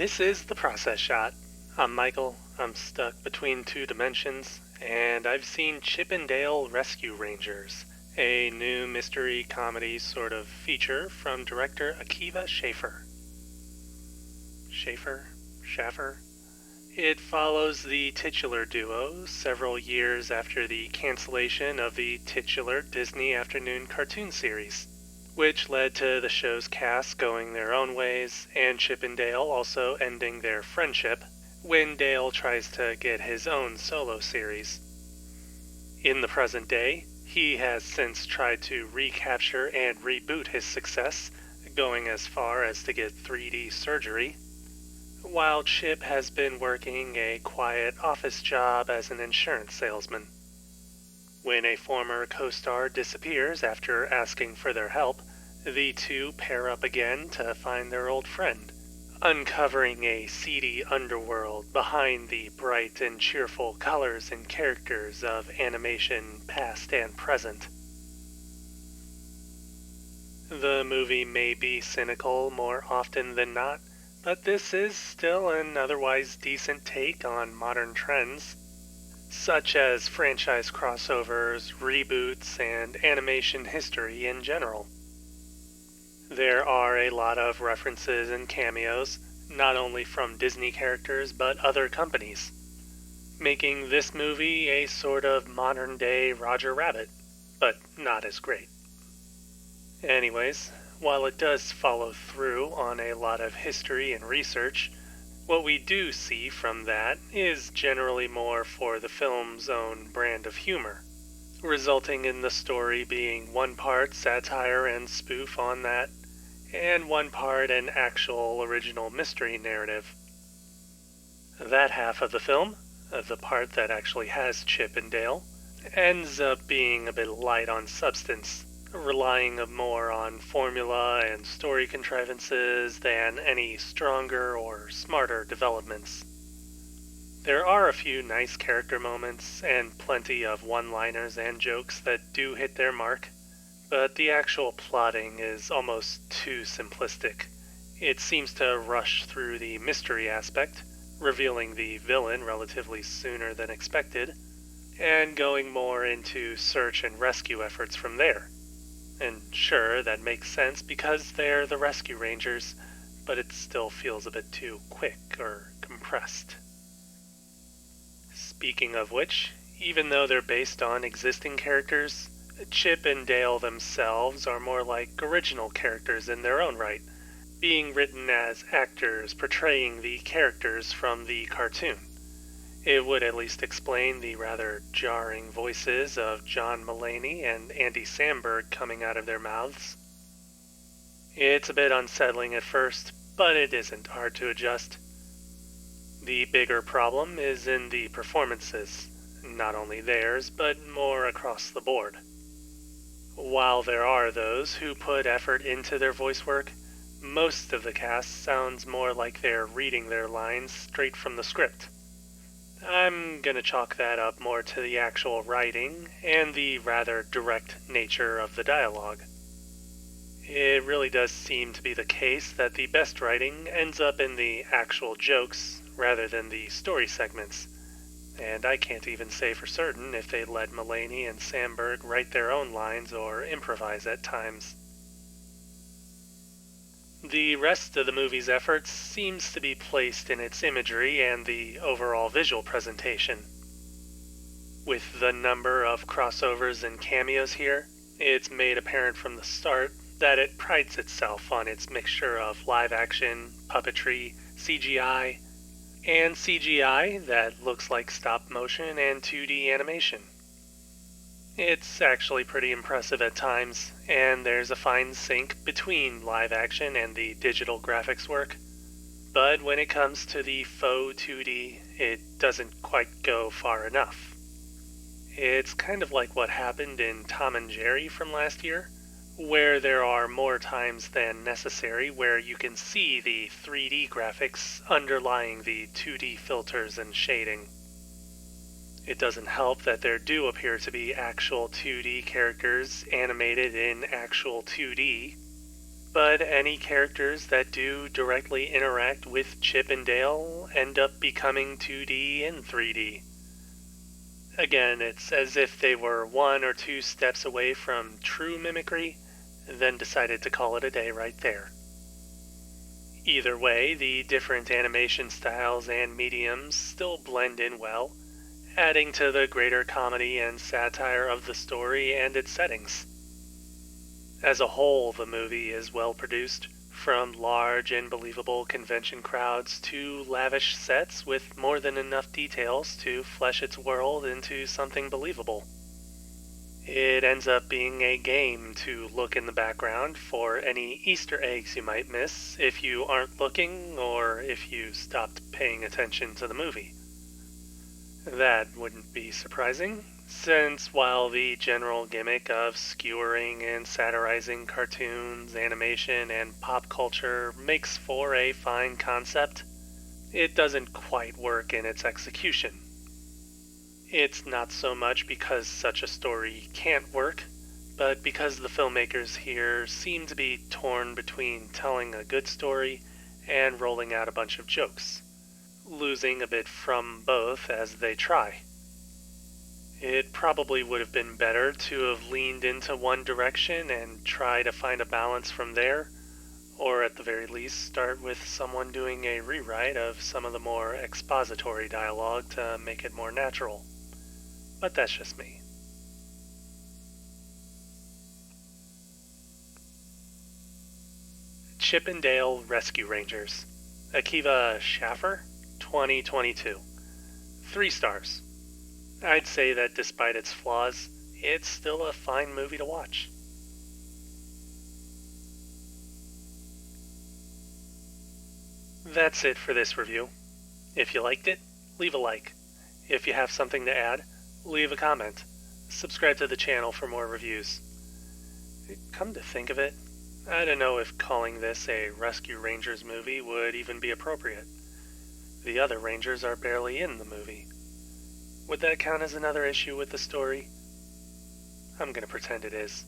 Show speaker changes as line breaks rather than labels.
This is the process shot. I'm Michael. I'm stuck between two dimensions, and I've seen Chip and Dale Rescue Rangers, a new mystery comedy sort of feature from director Akiva Schaffer. Schaffer? It follows the titular duo several years after the cancellation of the titular Disney afternoon cartoon series, which led to the show's cast going their own ways and Chip and Dale also ending their friendship when Dale tries to get his own solo series. In the present day, he has since tried to recapture and reboot his success, going as far as to get 3D surgery, while Chip has been working a quiet office job as an insurance salesman. When a former co-star disappears after asking for their help, the two pair up again to find their old friend, uncovering a seedy underworld behind the bright and cheerful colors and characters of animation past and present. The movie may be cynical more often than not, but this is still an otherwise decent take on modern trends, such as franchise crossovers, reboots, and animation history in general. There are a lot of references and cameos, not only from Disney characters but other companies, making this movie a sort of modern-day Roger Rabbit, but not as great. Anyways, while it does follow through on a lot of history and research, what we do see from that is generally more for the film's own brand of humor, resulting in the story being one part satire and spoof on that, and one part an actual original mystery narrative. That half of the film, the part that actually has Chip and Dale, ends up being a bit light on substance, relying more on formula and story contrivances than any stronger or smarter developments. There are a few nice character moments and plenty of one-liners and jokes that do hit their mark, but the actual plotting is almost too simplistic. It seems to rush through the mystery aspect, revealing the villain relatively sooner than expected, and going more into search and rescue efforts from there. And sure, that makes sense because they're the Rescue Rangers, but it still feels a bit too quick or compressed. Speaking of which, even though they're based on existing characters, Chip and Dale themselves are more like original characters in their own right, being written as actors portraying the characters from the cartoon. It would at least explain the rather jarring voices of John Mulaney and Andy Samberg coming out of their mouths. It's a bit unsettling at first, but it isn't hard to adjust. The bigger problem is in the performances, not only theirs, but more across the board. While there are those who put effort into their voice work, most of the cast sounds more like they're reading their lines straight from the script. I'm gonna chalk that up more to the actual writing and the rather direct nature of the dialogue. It really does seem to be the case that the best writing ends up in the actual jokes rather than the story segments, and I can't even say for certain if they let Mulaney and Samberg write their own lines or improvise at times. The rest of the movie's efforts seems to be placed in its imagery and the overall visual presentation. With the number of crossovers and cameos here, it's made apparent from the start that it prides itself on its mixture of live action, puppetry, CGI, and CGI that looks like stop motion and 2D animation. It's actually pretty impressive at times, and there's a fine sync between live action and the digital graphics work. But when it comes to the faux 2D, it doesn't quite go far enough. It's kind of like what happened in Tom and Jerry from last year, where there are more times than necessary where you can see the 3D graphics underlying the 2D filters and shading. It doesn't help that there do appear to be actual 2D characters animated in actual 2D, but any characters that do directly interact with Chip and Dale end up becoming 2D and 3D. Again, it's as if they were one or two steps away from true mimicry, then decided to call it a day right there. Either way, the different animation styles and mediums still blend in well, adding to the greater comedy and satire of the story and its settings. As a whole, the movie is well produced, from large and believable convention crowds to lavish sets with more than enough details to flesh its world into something believable. It ends up being a game to look in the background for any Easter eggs you might miss if you aren't looking or if you stopped paying attention to the movie. That wouldn't be surprising, since while the general gimmick of skewering and satirizing cartoons, animation, and pop culture makes for a fine concept, it doesn't quite work in its execution. It's not so much because such a story can't work, but because the filmmakers here seem to be torn between telling a good story and rolling out a bunch of jokes, losing a bit from both as they try. It probably would have been better to have leaned into one direction and try to find a balance from there, or at the very least start with someone doing a rewrite of some of the more expository dialogue to make it more natural. But that's just me. Chip and Dale Rescue Rangers. Akiva Schaffer, 2022. 3 stars. I'd say that despite its flaws, it's still a fine movie to watch. That's it for this review. If you liked it, leave a like. If you have something to add, leave a comment. Subscribe to the channel for more reviews. Come to think of it, I don't know if calling this a Rescue Rangers movie would even be appropriate. The other Rangers are barely in the movie. Would that count as another issue with the story? I'm gonna pretend it is.